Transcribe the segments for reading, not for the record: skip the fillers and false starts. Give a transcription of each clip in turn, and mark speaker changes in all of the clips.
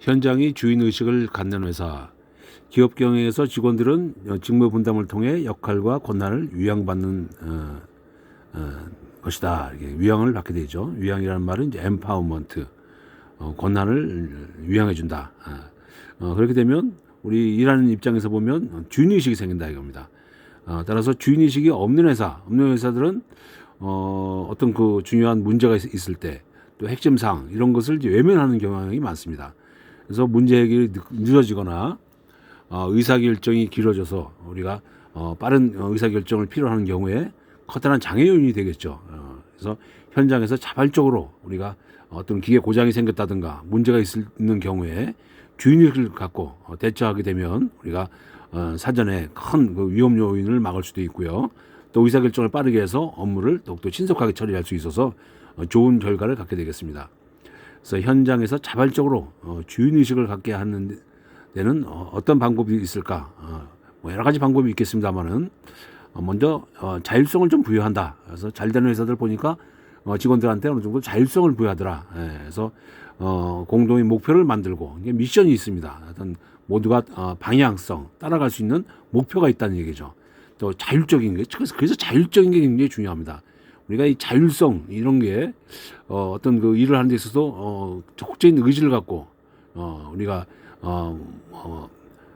Speaker 1: 현장이 주인의식을 갖는 회사. 기업 경영에서 직원들은 직무 분담을 통해 역할과 권한을 위양받는 것이다. 이게 위양을 받게 되죠. 위양이라는 말은 이제 empowerment, 권한을 위양해 준다. 그렇게 되면 우리 일하는 입장에서 보면 주인의식이 생긴다 이겁니다. 따라서 주인의식이 없는 회사들은 어떤 그 중요한 문제가 있을 때 또 핵심 사항 이런 것을 이제 외면하는 경향이 많습니다. 그래서 문제 해결이 늦어지거나 의사결정이 길어져서 우리가 빠른 의사결정을 필요하는 경우에 커다란 장애 요인이 되겠죠. 그래서 현장에서 자발적으로 우리가 어떤 기계 고장이 생겼다든가 문제가 있는 경우에 주인의식을 갖고 대처하게 되면 우리가 사전에 큰 그 위험 요인을 막을 수도 있고요. 또 의사결정을 빠르게 해서 업무를 더욱더 신속하게 처리할 수 있어서 좋은 결과를 갖게 되겠습니다. 그래서 현장에서 자발적으로 주인의식을 갖게 하는 데는 어떤 방법이 있을까? 뭐 여러 가지 방법이 있겠습니다만은 먼저 자율성을 좀 부여한다. 그래서 잘 되는 회사들 보니까 직원들한테 어느 정도 자율성을 부여하더라. 그래서 공동의 목표를 만들고 이게 미션이 있습니다. 어떤 모두가 방향성 따라갈 수 있는 목표가 있다는 얘기죠. 또 자율적인 게 그래서 자율적인 게 굉장히 중요합니다. 우리가 이 자율성 이런 게 어떤 그 일을 하는 데 있어서 적극적인 의지를 갖고 우리가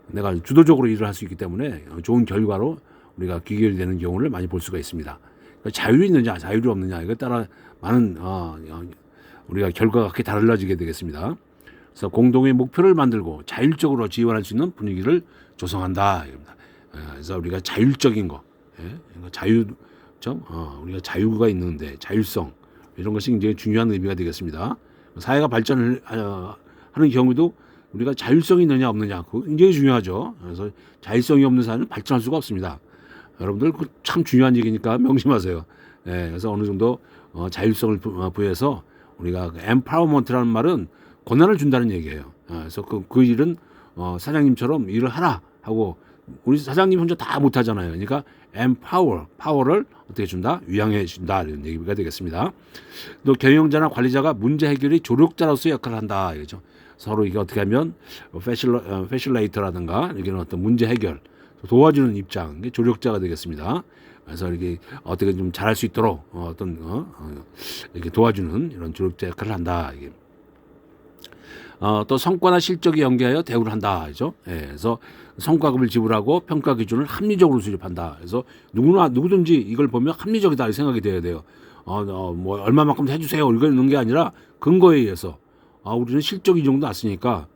Speaker 1: 내가 주도적으로 일을 할 수 있기 때문에 좋은 결과로 우리가 귀결되는 경우를 많이 볼 수가 있습니다. 그러니까 자율이 있느냐 자율이 없느냐 이거에 따라 많은 우리가 결과가 크게 달라지게 되겠습니다. 그래서 공동의 목표를 만들고 자율적으로 지원할 수 있는 분위기를 조성한다. 그래서 우리가 자율적인 거, 우리가 자유가 있는데 자율성 이런 것이 굉장히 중요한 의미가 되겠습니다. 사회가 발전을 하는 경우도 우리가 자율성이 있느냐 없느냐 그거 굉장히 중요하죠. 그래서 자율성이 없는 사회는 발전할 수가 없습니다. 여러분들 그 참 중요한 얘기니까 명심하세요. 그래서 어느 정도 자율성을 부여해서 우리가 empowerment라는 말은 권한을 준다는 얘기예요. 그래서 그 일은 사장님처럼 일을 하라 하고 우리 사장님 혼자 다 못하잖아요. 그러니까 파워를 어떻게 준다? 위양해 준다 이런 얘기가 되겠습니다. 또 경영자나 관리자가 문제 해결이 조력자로서 역할을 한다 이거죠. 서로 이게 어떻게 하면 패실레이터라든가 이런 어떤 문제 해결 도와주는 입장, 이게 조력자가 되겠습니다. 그래서 이렇게 어떻게 좀 잘할 수 있도록 이렇게 도와주는 이런 조력자 역할을 한다. 이게. 또 성과나 실적에 연계하여 대우를 한다. 그죠? 그래서 성과급을 지불하고 평가 기준을 합리적으로 수립한다. 그래서 누구든지 이걸 보면 합리적이다 이 생각이 돼야 돼요. 뭐 얼마만큼 해주세요 이러는 게 아니라 근거에 의해서 우리는 실적이 이 정도 났으니까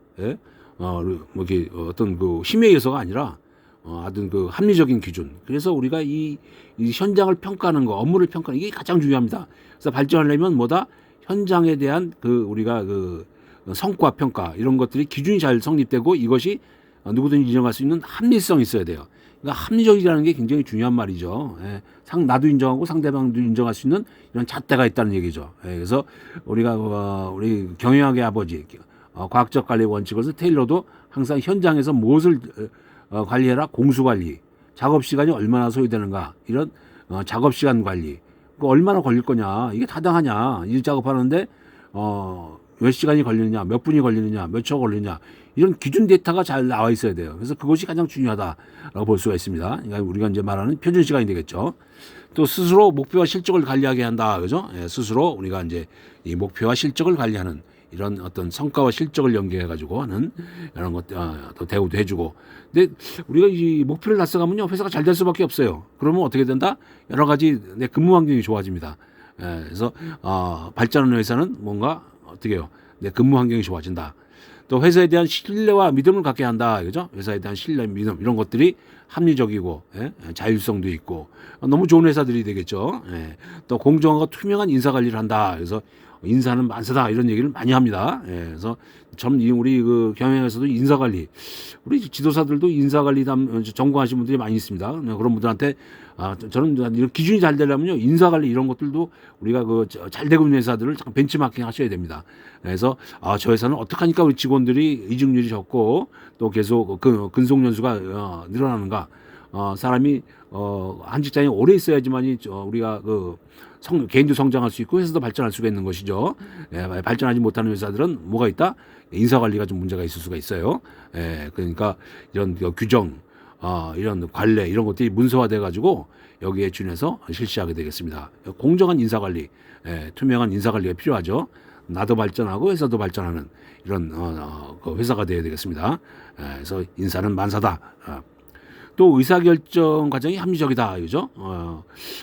Speaker 1: 뭐 이렇게 어떤 그 힘에 의해서가 아니라 어떤 그 합리적인 기준. 그래서 우리가 이 현장을 평가하는 거, 업무를 평가하는 이게 가장 중요합니다. 그래서 발전하려면 뭐다? 현장에 대한 그 우리가 그 성과 평가 이런 것들이 기준이 잘 성립되고 이것이 누구든지 인정할 수 있는 합리성이 있어야 돼요. 그러니까 합리적이라는 게 굉장히 중요한 말이죠. 나도 인정하고 상대방도 인정할 수 있는 이런 잣대가 있다는 얘기죠. 그래서 우리가 우리 경영학의 아버지 과학적 관리 원칙으로서 테일러도 항상 현장에서 무엇을 관리해라 공수관리, 작업 시간이 얼마나 소요되는가 이런 작업 시간 관리, 그 얼마나 걸릴 거냐 이게 타당하냐 이 작업하는데 몇 시간이 걸리느냐, 몇 분이 걸리느냐, 몇 초 걸리느냐 이런 기준 데이터가 잘 나와 있어야 돼요. 그래서 그것이 가장 중요하다라고 볼 수가 있습니다. 그러니까 우리가 이제 말하는 표준 시간이 되겠죠. 또 스스로 목표와 실적을 관리하게 한다, 그죠? 스스로 우리가 이제 이 목표와 실적을 관리하는 이런 어떤 성과와 실적을 연계해가지고 하는 이런 것, 또 대우도 해주고. 근데 우리가 이 목표를 달성하면요, 회사가 잘 될 수밖에 없어요. 그러면 어떻게 된다? 여러 가지 내 근무 환경이 좋아집니다. 그래서 발전하는 회사는 뭔가 어떻게 해요? 내 근무 환경이 좋아진다. 또 회사에 대한 신뢰와 믿음을 갖게 한다. 그죠? 회사에 대한 신뢰, 믿음 이런 것들이 합리적이고 자율성도 있고 너무 좋은 회사들이 되겠죠. 또 공정하고 투명한 인사 관리를 한다. 그래서 인사는 만세다 이런 얘기를 많이 합니다. 그래서 참 우리 그 경영에서도 인사 관리, 우리 지도사들도 인사 관리 전공하신 분들이 많이 있습니다. 그런 분들한테 저는 이런 기준이 잘 되려면요 인사 관리 이런 것들도 우리가 그 잘 되고 있는 회사들을 잠깐 벤치마킹 하셔야 됩니다. 그래서 저 회사는 어떻게 하니까 우리 직원들이 이직률이 적고 또 계속 그 근속 연수가 늘어나는가? 사람이 한 직장에 오래 있어야지만이 우리가 그 개인도 성장할 수 있고 회사도 발전할 수가 있는 것이죠. 발전하지 못하는 회사들은 뭐가 있다? 인사 관리가 좀 문제가 있을 수가 있어요. 그러니까 이런 규정, 이런 관례 이런 것들이 문서화돼 가지고 여기에 준해서 실시하게 되겠습니다. 공정한 인사 관리, 투명한 인사 관리가 필요하죠. 나도 발전하고 회사도 발전하는 이런 그 회사가 되어야 되겠습니다. 그래서 인사는 만사다. 또 의사결정 과정이 합리적이다, 그죠?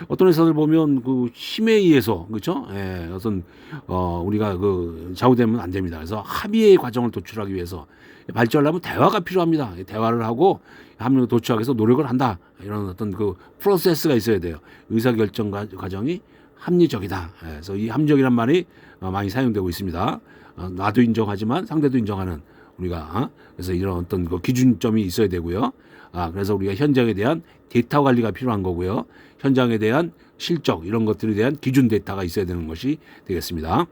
Speaker 1: 어떤 회사들 보면 그 힘에 의해서, 그죠? 어떤 우리가 그 좌우되면 안 됩니다. 그래서 합의의 과정을 도출하기 위해서 발전하려면 대화가 필요합니다. 대화를 하고 합의를 도출하기 위해서 노력을 한다. 이런 어떤 그 프로세스가 있어야 돼요. 의사결정 과정이 합리적이다. 그래서 이 합리적이란 말이 많이 사용되고 있습니다. 나도 인정하지만 상대도 인정하는 우리가 그래서 이런 어떤 그 기준점이 있어야 되고요. 그래서 우리가 현장에 대한 데이터 관리가 필요한 거고요. 현장에 대한 실적 이런 것들에 대한 기준 데이터가 있어야 되는 것이 되겠습니다.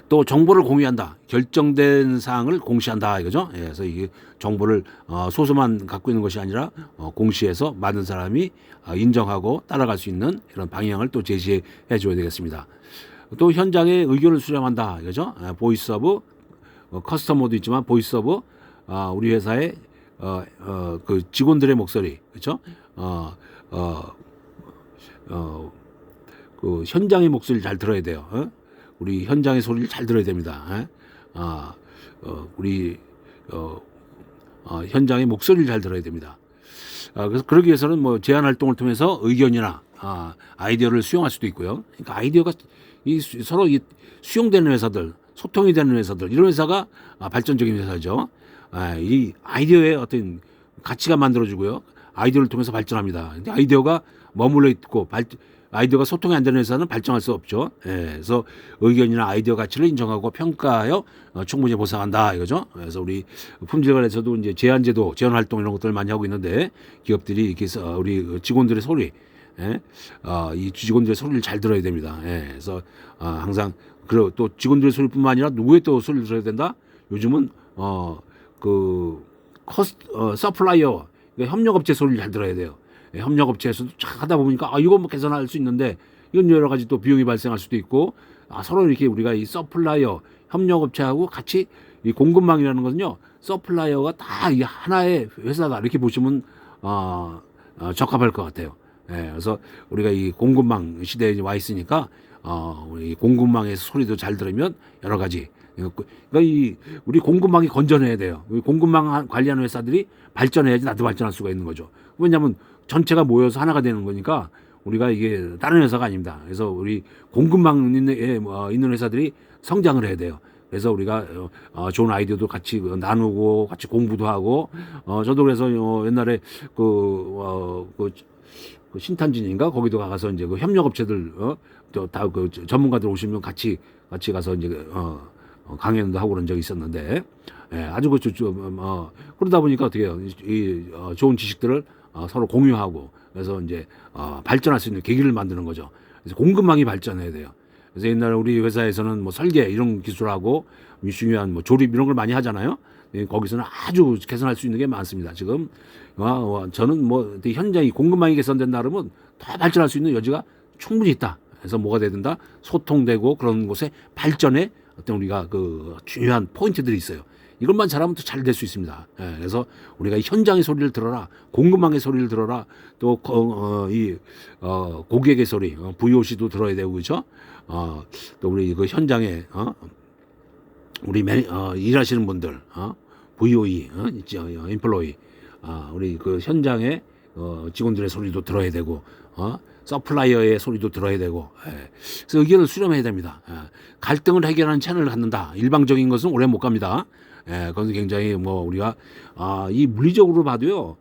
Speaker 1: 또 정보를 공유한다. 결정된 사항을 공시한다 이거죠. 그래서 이게 정보를 소수만 갖고 있는 것이 아니라 공시해서 많은 사람이 인정하고 따라갈 수 있는 이런 방향을 또 제시해 줘야 되겠습니다. 또 현장의 의견을 수렴한다 이거죠. 보이스 오브 커스터머도 있지만 보이스 오브 우리 회사의 그 직원들의 목소리, 그렇죠? 그 현장의 목소리를 잘 들어야 돼요. 우리 현장의 소리를 잘 들어야 됩니다. 우리 현장의 목소리를 잘 들어야 됩니다. 그래서 그러기 위해서는 뭐 제안 활동을 통해서 의견이나 아이디어를 수용할 수도 있고요. 그러니까 아이디어가 서로 수용되는 회사들, 소통이 되는 회사들, 이런 회사가 발전적인 회사죠. 이 아이디어의 어떤 가치가 만들어지고요. 아이디어를 통해서 발전합니다. 근데 아이디어가 머물러 있고 아이디어가 소통이 안 되는 회사는 발전할 수 없죠. 그래서 의견이나 아이디어 가치를 인정하고 평가하여 충분히 보상한다 이거죠. 그래서 우리 품질관에서도 이제 제안제도, 제안 활동 이런 것들을 많이 하고 있는데 기업들이 이렇게 우리 직원들의 소리, 이 직원들의 소리를 잘 들어야 됩니다. 그래서 항상 그리고 또 직원들의 소리뿐만 아니라 누구의 또 소리를 들어야 된다. 요즘은 서플라이어, 그러니까 협력업체 소리를 잘 들어야 돼요. 협력업체에서도 하다 보니까 이거 뭐 개선할 수 있는데 이건 여러 가지 또 비용이 발생할 수도 있고 서로 이렇게 우리가 이 서플라이어 협력업체하고 같이 이 공급망이라는 것은요 서플라이어가 다 이 하나의 회사다 이렇게 보시면 적합할 것 같아요. 그래서 우리가 이 공급망 시대에 와 있으니까 우리 공급망에서 소리도 잘 들으면 여러 가지 그러니까 우리 공급망이 건전해야 돼요. 공급망 관리하는 회사들이 발전해야지 나도 발전할 수가 있는 거죠. 왜냐하면 전체가 모여서 하나가 되는 거니까 우리가 이게 다른 회사가 아닙니다. 그래서 우리 공급망 있는 회사들이 성장을 해야 돼요. 그래서 우리가 좋은 아이디어도 같이 나누고 같이 공부도 하고 저도 그래서 옛날에 그 신탄진인가 거기도 가서 이제 그 협력업체들 다 그 전문가들 오시면 같이 가서 이제 강연도 하고 그런 적이 있었는데 아주 그러다 보니까 어떻게 해요? 좋은 지식들을 서로 공유하고 그래서 이제 발전할 수 있는 계기를 만드는 거죠. 그래서 공급망이 발전해야 돼요. 그래서 옛날에 우리 회사에서는 뭐 설계 이런 기술하고 중요한 뭐 조립 이런 걸 많이 하잖아요. 거기서는 아주 개선할 수 있는 게 많습니다. 지금 저는 뭐 현장이 공급망이 개선된다 그러면 더 발전할 수 있는 여지가 충분히 있다. 그래서 뭐가 돼야 된다? 소통되고 그런 곳에 발전에 어떤 우리가 그 중요한 포인트들이 있어요. 이것만 잘하면 더 잘 될 수 있습니다. 그래서 우리가 이 현장의 소리를 들어라, 공급망의 소리를 들어라, 또 고객의 소리, VOC도 들어야 되고 그렇죠. 또 우리 그 현장에 우리 일하시는 분들, VOE, 인플로이, 우리 그 현장의 직원들의 소리도 들어야 되고, 서플라이어의 소리도 들어야 되고, 그래서 의견을 수렴해야 됩니다. 갈등을 해결하는 채널을 갖는다. 일방적인 것은 오래 못 갑니다. 그건 굉장히 뭐 우리가 이 물리적으로 봐도요,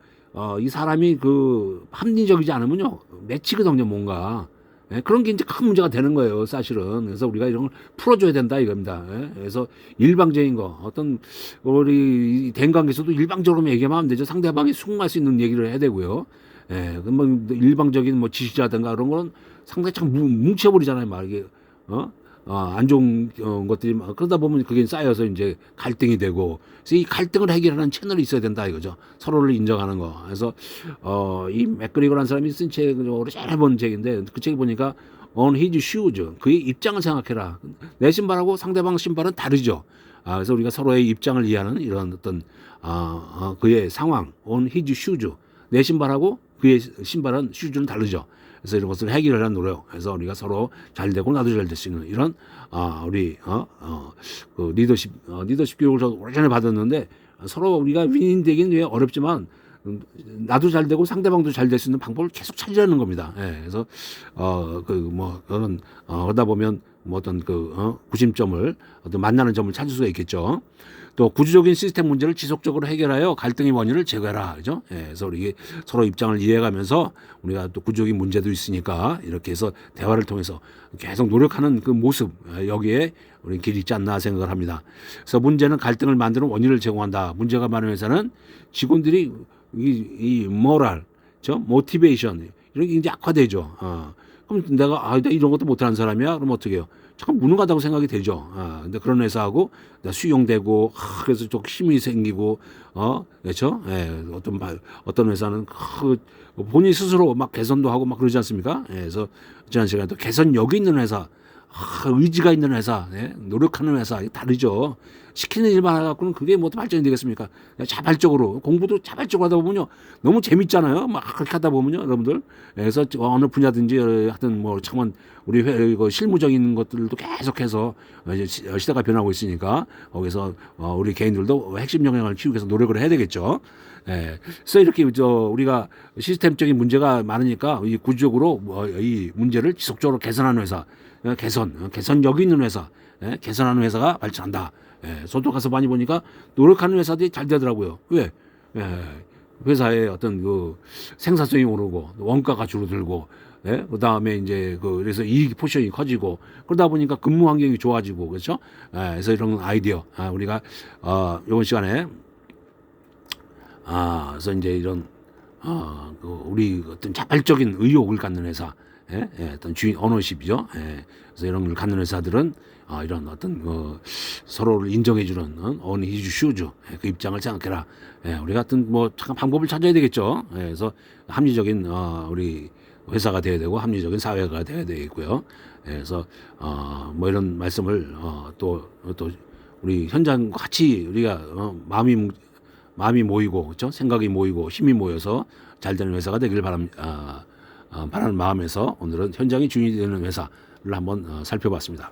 Speaker 1: 이 사람이 그 합리적이지 않으면요 맺히거든요 뭔가. 그런 게 이제 큰 문제가 되는 거예요, 사실은. 그래서 우리가 이런 걸 풀어줘야 된다 이겁니다. 그래서 일방적인 거, 어떤 우리 대인관계에서도 일방적으로 얘기하면 안 되죠. 상대방이 수긍할 수 있는 얘기를 해야 되고요. 뭐 일방적인 뭐 지시자든가 그런 거는 상당히 참 뭉쳐버리잖아요, 막 이게 안 좋은 것들이 그러다 보면 그게 쌓여서 이제 갈등이 되고, 그래서 이 갈등을 해결하는 채널이 있어야 된다 이거죠. 서로를 인정하는 거. 그래서 이 맥그리거라는 사람이 쓴 책, 오래전에 본 책인데 그 책에 보니까 On His Shoes, 그의 입장을 생각해라. 내 신발하고 상대방 신발은 다르죠. 그래서 우리가 서로의 입장을 이해하는 이런 어떤 그의 상황, on his shoes, 내 신발하고 그의 신발은 슈즈는 다르죠. 그래서 이런 것을 해결하는 노력. 그래서 우리가 서로 잘 되고 나도 잘 될 수 있는 이런 우리 그 리더십 교육을 저 오래전에 받았는데 서로 우리가 윈윈 되긴 왜 어렵지만 나도 잘 되고 상대방도 잘 될 수 있는 방법을 계속 찾으려는 겁니다. 예, 그래서 그런 하다 보면 뭐 어떤 구심점을 어떤 만나는 점을 찾을 수가 있겠죠. 또 구조적인 시스템 문제를 지속적으로 해결하여 갈등의 원인을 제거해라, 그죠? 예, 그래서 우리 서로 입장을 이해해가면서 우리가 또 구조적인 문제도 있으니까 이렇게 해서 대화를 통해서 계속 노력하는 그 모습, 여기에 우리 길이 있지 않나 생각을 합니다. 그래서 문제는 갈등을 만드는 원인을 제공한다. 문제가 많은 회사는 직원들이 이 모랄, 모티베이션 이런 게 이제 악화되죠. 그럼 내가 이런 것도 못하는 사람이야? 그럼 어떻게 해요? 참 무능하다고 생각이 되죠. 근데 그런 회사하고 수용되고, 그래서 좀 힘이 생기고, 그렇죠? 예, 어떤 회사는 본인 스스로 막 개선도 하고 막 그러지 않습니까? 예, 그래서 지난 시간에 또 개선력이 있는 회사, 의지가 있는 회사, 예, 노력하는 회사, 다르죠. 시키는 일만 해갖고는 그게 뭐 발전이 되겠습니까? 자발적으로, 공부도 자발적으로 하다 보면요. 너무 재밌잖아요. 막 그렇게 하다 보면요, 여러분들. 그래서 어느 분야든지 하여튼 뭐 참은 우리 이거 실무적인 것들도 계속해서 이제 시대가 변하고 있으니까 거기서 우리 개인들도 핵심 역량을 키우기 위해서 노력을 해야 되겠죠. 예. 그래서 이렇게 우리가 시스템적인 문제가 많으니까 이 구조적으로 이 문제를 지속적으로 개선하는 회사, 개선력이 있는 회사, 개선하는 회사가 발전한다. 저도 가서 많이 보니까 노력하는 회사들이 잘 되더라고요. 왜? 회사의 어떤 그 생산성이 오르고 원가가 줄어들고, 그 다음에 이제 그래서 이익 포션이 커지고 그러다 보니까 근무 환경이 좋아지고 그렇죠. 그래서 이런 아이디어 우리가 이번 시간에 그래서 이제 이런 우리 어떤 자발적인 의욕을 갖는 회사, 어떤 주인 오너십이죠. 그래서 이런 걸 갖는 회사들은 이런 어떤 서로를 인정해주는 on his shoes, 그 입장을 생각해라. 우리가 어떤 뭐 잠깐 방법을 찾아야 되겠죠. 그래서 합리적인 우리 회사가 돼야 되고 합리적인 사회가 돼야 되겠고요. 그래서 뭐 이런 말씀을 또 우리 현장과 같이 우리가 마음이 모이고 그렇죠? 생각이 모이고 힘이 모여서 잘 되는 회사가 되길 바랍니다. 바라는 마음에서 오늘은 현장이 주인이 되는 회사를 한번 살펴봤습니다.